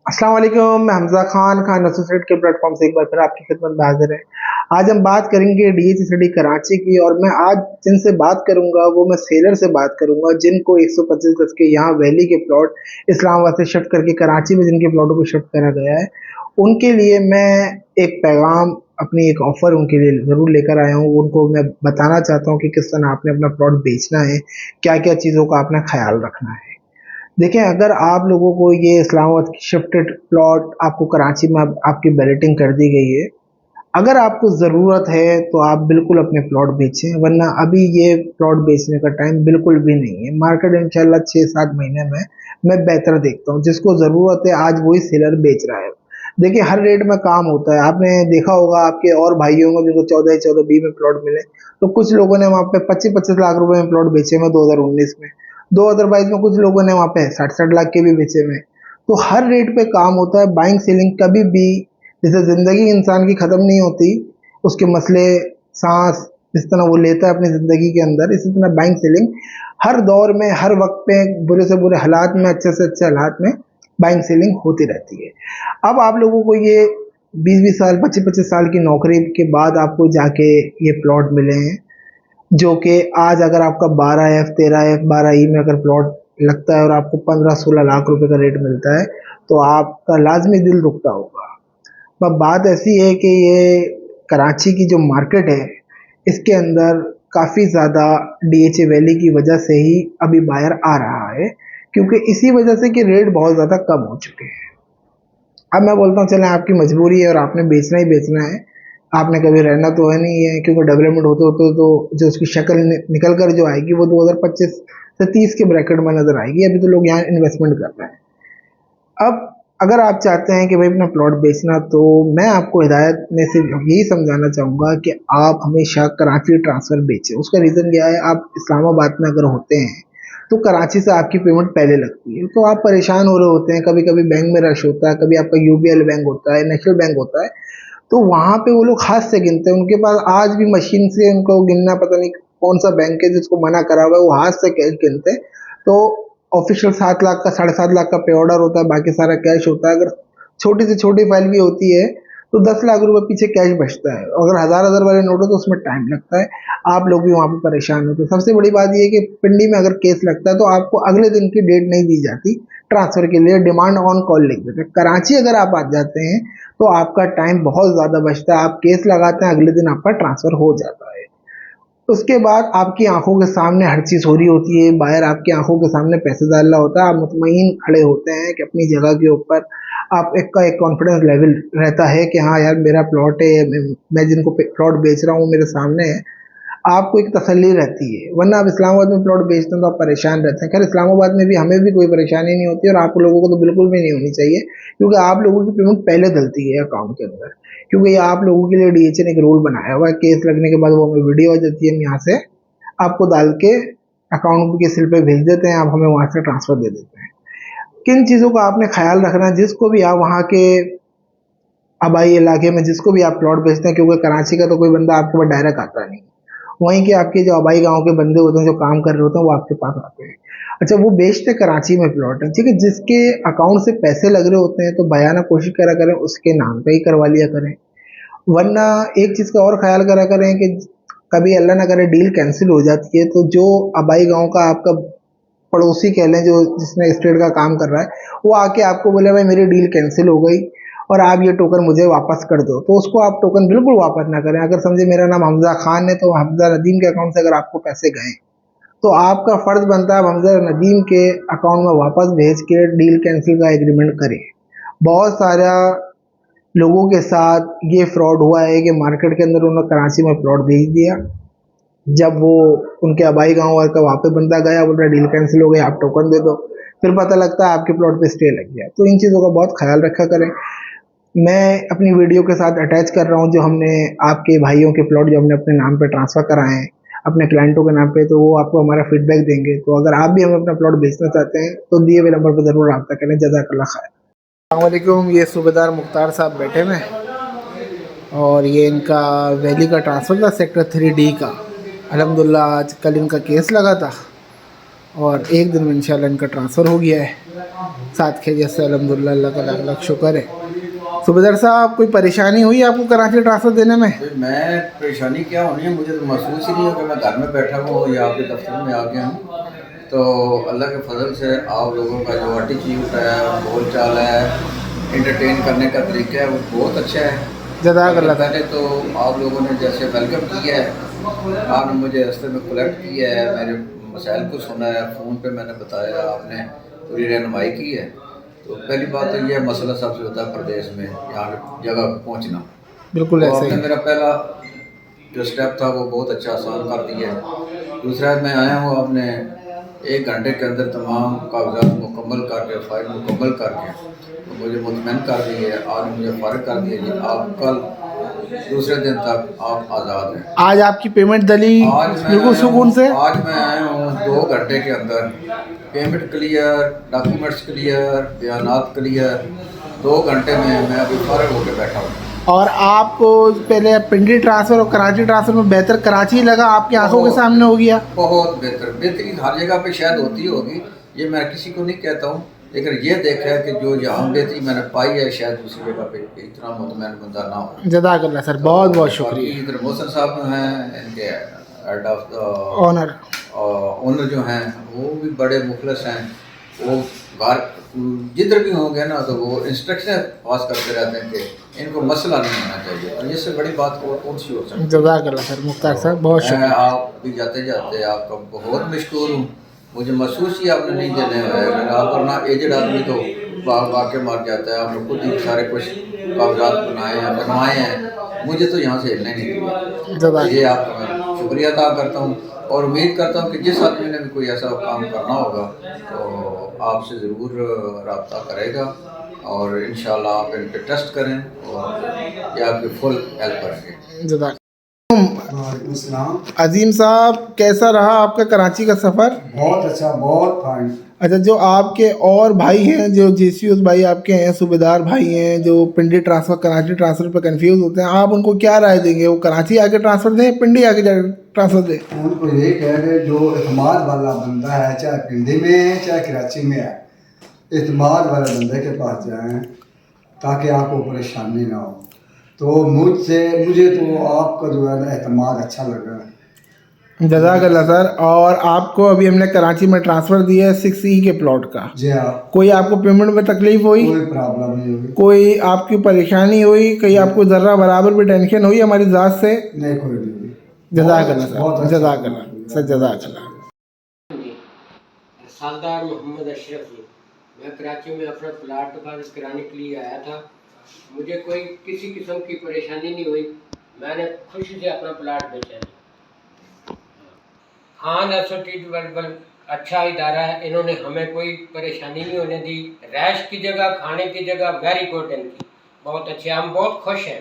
अस्सलाम वालेकुम। मैं हमजा खान एसोसिएट के प्लेटफॉर्म से एक बार फिर आपकी खिदमत में हाजिर है। आज हम बात करेंगे डीएच सिटी कराची की, और मैं आज जिनसे बात करूंगा वो मैं सेलर से बात करूंगा जिनको 125 गज के यहाँ वैली के प्लॉट इस्लामाबाद से शिफ्ट करके कराची में जिनके प्लॉटों को शिफ्ट करा गया है, उनके लिए मैं एक पैगाम, अपनी एक ऑफर उनके लिए ज़रूर लेकर आया हूँ। उनको मैं बताना चाहता हूँ कि किस तरह आपने अपना प्लॉट बेचना है, क्या क्या चीज़ों का आपने ख्याल रखना है। देखिए, अगर आप लोगों को ये इस्लामाबाद की शिफ्टेड प्लॉट आपको कराची में आपकी बैलेटिंग कर दी गई है, अगर आपको ज़रूरत है तो आप बिल्कुल अपने प्लॉट बेचें, वरना अभी ये प्लॉट बेचने का टाइम बिल्कुल भी नहीं है। मार्केट इंशाल्लाह 6-7 महीने में मैं बेहतर देखता हूँ। जिसको ज़रूरत है आज वही सेलर बेच रहा है। देखिए, हर रेट में काम होता है। आपने देखा होगा आपके और भाइयों को जिनको 14-14-20 में प्लॉट मिले, तो कुछ लोगों ने वहाँ पे 25-25 लाख रुपए में प्लॉट बेचे में 2019 में। 2022 में कुछ लोगों ने वहाँ पे 60-60 लाख के भी बेचे में। तो हर रेट पे काम होता है। बाइंग सेलिंग कभी भी, जैसे ज़िंदगी इंसान की ख़त्म नहीं होती, उसके मसले, सांस जिस तरह वो लेता है अपनी ज़िंदगी के अंदर, इसी तरह बाइंग सेलिंग हर दौर में, हर वक्त पे, बुरे से बुरे हालात में, अच्छे से अच्छे हालात में बाइंग सेलिंग होती रहती है। अब आप लोगों को ये 20-20 साल, 25-25 साल की नौकरी के बाद आपको जाके ये प्लॉट मिले हैं, जो कि आज अगर आपका 12F, 13F, 12E में अगर प्लॉट लगता है और आपको 15-16 लाख रुपए का रेट मिलता है, तो आपका लाजमी दिल दुखता होगा। पर बात ऐसी है कि ये कराची की जो मार्केट है, इसके अंदर काफ़ी ज़्यादा डीएचए वैली की वजह से ही अभी बायर आ रहा है, क्योंकि इसी वजह से कि रेट बहुत ज़्यादा कम हो चुके हैं। अब मैं बोलता हूँ चलें, आपकी मजबूरी है और आपने बेचना ही बेचना है। आपने कभी रहना तो है नहीं है, क्योंकि डेवलपमेंट होते होते तो जो उसकी शक्ल निकल कर जो आएगी वो 2025 से 30 के ब्रैकेट में नजर आएगी। अभी तो लोग यहाँ इन्वेस्टमेंट कर रहे हैं। अब अगर आप चाहते हैं कि भाई अपना प्लॉट बेचना, तो मैं आपको हिदायत में सिर्फ यही समझाना चाहूँगा कि आप हमेशा कराची ट्रांसफ़र बेचें। उसका रीज़न क्या है, आप इस्लामाबाद में अगर होते हैं तो कराची से आपकी पेमेंट पहले लगती है, तो आप परेशान हो रहे होते हैं। कभी कभी बैंक में रश होता है, कभी आपका यूबीएल बैंक होता है, नेशनल बैंक होता है, तो वहाँ पे वो लोग हाथ से गिनते हैं। उनके पास आज भी मशीन से उनको गिनना पता नहीं कौन सा बैंक है जिसको मना करा हुआ है, वो हाथ से कैश गिनते हैं। तो ऑफिशियल 7 लाख का, 7.5 लाख का पे ऑर्डर होता है, बाकी सारा कैश होता है। अगर छोटी से छोटी फाइल भी होती है तो 10 लाख रुपए पीछे कैश बचता है। अगर हजार हजार वाले नोट हो तो उसमें टाइम लगता है। आप लोग भी वहाँ पे परेशान होते हैं। सबसे बड़ी बात यह है कि पिंडी में अगर केस लगता है तो आपको अगले दिन की डेट नहीं दी जाती ट्रांसफर के लिए, डिमांड ऑन कॉल लिख देते हैं। कराची अगर आप आ जाते हैं तो आपका टाइम बहुत ज़्यादा बचता है। आप केस लगाते हैं, अगले दिन आपका ट्रांसफ़र हो जाता है। उसके बाद आपकी आंखों के सामने हर चीज़ हो रही होती है, बाहर आपकी आंखों के सामने पैसे डाल रहा होता है, आप मुतमईन खड़े होते हैं कि अपनी जगह के ऊपर आप एक कॉन्फिडेंस लेवल रहता है कि हाँ यार, मेरा प्लॉट है, मैं जिनको प्लॉट बेच रहा हूँ मेरे सामने है। आपको एक तसल्ली रहती है। वरना आप इस्लामाबाद में प्लॉट बेचते हैं तो आप परेशान रहते हैं। खैर, इस्लामाबाद में भी हमें भी कोई परेशानी नहीं होती, और आप लोगों को तो बिल्कुल भी नहीं होनी चाहिए, क्योंकि आप लोगों की पेमेंट पहले डलती है अकाउंट के अंदर। क्योंकि ये आप लोगों के लिए डीएचए ने एक रूल बनाया हुआ है। केस लगने के बाद वो हमें वीडियो आ जाती है, हम यहाँ से आपको डाल के अकाउंट के सिल पे भेज देते हैं, आप हमें वहाँ से ट्रांसफर दे देते हैं। किन चीज़ों का आपने ख्याल रखना है, जिसको भी आप वहाँ के आबाई इलाके में जिसको भी आप प्लॉट बेचते हैं, क्योंकि कराची का तो कोई बंदा आपके पास डायरेक्ट आता नहीं, वहीं के आपके जो आबाई गांव के बंदे होते हैं जो काम कर रहे होते हैं वो आपके पास आते हैं। अच्छा, वो बेचते कराची में प्लॉट है, ठीक है, जिसके अकाउंट से पैसे लग रहे होते हैं तो बयाना कोशिश करा करें उसके नाम पे ही करवा लिया करें। वरना एक चीज़ का और ख्याल करा करें कि कभी अल्लाह ना करे डील कैंसिल हो जाती है, तो जो आबाई गांव का आपका पड़ोसी कह लें, जो जिसने स्टेट का काम कर रहा है, वो आके आपको बोले भाई मेरी डील कैंसिल हो गई और आप ये टोकन मुझे वापस कर दो, तो उसको आप टोकन बिल्कुल वापस ना करें। अगर समझे मेरा नाम हमजा खान है, तो हमजा नदीम के अकाउंट से अगर आपको पैसे गए, तो आपका फर्ज बनता है हमजा नदीम के अकाउंट में वापस भेज के डील कैंसिल का एग्रीमेंट करें। बहुत सारा लोगों के साथ ये फ्रॉड हुआ है कि मार्केट के अंदर उन्होंने कराची में प्लॉट भेज दिया, जब वो उनके आबाई गांव का वहाँ पे बंदा गया, बोल रहा डील कैंसिल हो गई, आप टोकन दे दो, फिर पता लगता है आपके प्लॉट पे स्टे लग गया। तो इन चीज़ों का बहुत ख्याल रखा करें। मैं अपनी वीडियो के साथ अटैच कर रहा हूँ जो हमने आपके भाइयों के प्लॉट जो हमने अपने नाम पे ट्रांसफ़र कराए हैं अपने क्लाइंटों के नाम पे, तो वो आपको हमारा फीडबैक देंगे। तो अगर आप भी हमें अपना प्लॉट बेचना चाहते हैं तो दिए हुए नंबर पर ज़रूर रब्ता करें। जज़ाकल्लाह खैर। अस्सलाम वालेकुम, ये सूबेदार मुख्तार साहब बैठे हुए हैं, और ये इनका वैली का ट्रांसफ़र था सेक्टर 3D का। अल्हम्दुलिल्लाह आज कल इनका केस लगा था, और एक दिन में इंशाल्लाह इनका ट्रांसफ़र हो गया है 7 खैरियत से, अल्हम्दुलिल्लाह, अल्लाह का लाख लाख शुक्र है। सूबेदार साहब, कोई परेशानी हुई आपको कराची ट्रांसफ़र देने में? मैं परेशानी क्या होनी है, मुझे तो महसूस ही नहीं हो कि मैं घर में बैठा हूँ या आपके दफ्तर में आ गया हूँ। तो अल्लाह के फजल से आप लोगों का जो एटीट्यूड है, बोल चाल है, एंटरटेन करने का तरीका है, वो बहुत अच्छा है। जज़ाकल्लाह। पहले तो आप लोगों ने जैसे वेलकम किया है, आपने मुझे रास्ते में कलेक्ट किया है, मेरे मसाइल को सुना है, फ़ोन पे मैंने बताया, आपने पूरी रहनुमाई की है। तो पहली बात तो ये मसला सबसे होता है प्रदेश में यहाँ जगह पर पहुँचना। बिल्कुल तो ऐसे आपने ही। मेरा पहला जो स्टेप था वो बहुत अच्छा आसान कर दिया है। दूसरा, मैं आया हूँ, आपने 1 घंटे के अंदर तमाम कागजात मुकम्मल करके, फ़ाइल मुकम्मल करके तो मुझे मुतमईन कर दिए, आज मुझे फ़ारिग कर दिया कि आप कल दूसरे दिन तक आप आज़ाद हैं। आज आपकी पेमेंट डली बिल्कुल सुकून से? आज मैं आया हूँ 2 घंटे के अंदर, पेमेंट क्लियर, डॉक्यूमेंट्स क्लियर, बयानात क्लियर, 2 घंटे में मैं अभी फ़ारिग होकर बैठा हूँ। और आपको पहले पिंडी ट्रांसफ़र और कराची ट्रांसफ़र में बेहतर कराची लगा, आपकी आंखों के सामने हो गया? बहुत बेहतर, बेहतरीन हर जगह पे शायद होती होगी, ये मैं किसी को नहीं कहता हूँ, लेकिन ये देखा है कि जो यहाँ बेहतरी मैंने पाई है शायद दूसरी जगह पे इतना मुतमईन बंदा ना हो। जज़ाकल्लाह सर, बहुत बहुत शुक्रिया। इधर मोहसन साहब हैं, इनके हेड ऑफ ऑनर ओनर जो हैं वो भी बड़े मुखलस हैं। वो बाहर जिधर भी होंगे ना तो वो इंस्ट्रक्शन पास करते रहते हैं कि इनको मसला नहीं होना चाहिए। तो इससे बड़ी बात कौन सी हो सकती है। जज़ाकल्लाह सर, मुख्तार साहब बहुत मैं शुक्रिया। आप भी जाते जाते आपका बहुत मशहूर हूँ। मुझे महसूस ही आपने नहीं देने आप, वरना एजड आदमी तो भाग के मार जाता है। आपने खुद ही सारे कुछ कागजात बनाए हैं, बनवाए हैं, मुझे तो यहाँ से हिलने नहीं दिया। ये आपका मैं शुक्रिया अदा करता हूँ और उम्मीद करता हूँ कि जिस आदमी ने भी कोई ऐसा काम करना होगा तो आपसे ज़रूर रब्ता करेगा और इंशाल्लाह आप इन पर ट्रस्ट करें और ये आपकी फुल हेल्प करेंगे। अजीम साहब, कैसा रहा आपका कराची का सफ़र? बहुत अच्छा, बहुत फाइन। अच्छा, जो आपके और भाई हैं, जो जेसीओस भाई आपके हैं, सूबेदार भाई हैं, जो पिंडी ट्रांसफ़र कराची ट्रांसफ़र पे कंफ्यूज होते हैं, आप उनको क्या राय देंगे? वो कराची आके ट्रांसफ़र दें, पिंडी आके ट्रांसफ़र दें? उनको ये कह रहे जो एतमाद वाला बंदा है, चाहे पिंडी में है चाहे कराची में है, एतमाद वाले बंदे के पास जाएं ताकि आपको परेशानी ना हो। तो मुझे तो आपका जो है ना एतमाद अच्छा लगा। जज़ाकल्लाह सर। और आपको अभी हमने कराची में ट्रांसफ़र दिया है 6E के प्लॉट का। जी हाँ। कोई आपको पेमेंट में तकलीफ हुई? कोई प्रॉब्लम नहीं हुई। कोई आपकी परेशानी हुई? कहीं आपको ज़र्रा बराबर भी टेंशन हुई हमारी ज़ात से? नहीं, कोई नहीं हुई। जज़ाकल्लाह सर, बहुत अच्छा। जज़ाकल्लाह सर, जज़ाकल्लाह। सालदार मोहम्मद अशरफ जी, मैं कराची में अपना प्लाट हिफाजत कराने के लिए आया था। मुझे कोई किसी किस्म की परेशानी नहीं हुई, मैंने खुशी से अपना प्लाट बेचा। खान एसोसिएट डेवलपमेंट अच्छा इदारा है, इन्होंने हमें कोई परेशानी नहीं होने दी। रैश की जगह, खाने की जगह वेरी गुड इनकी, बहुत अच्छे, हम बहुत खुश हैं।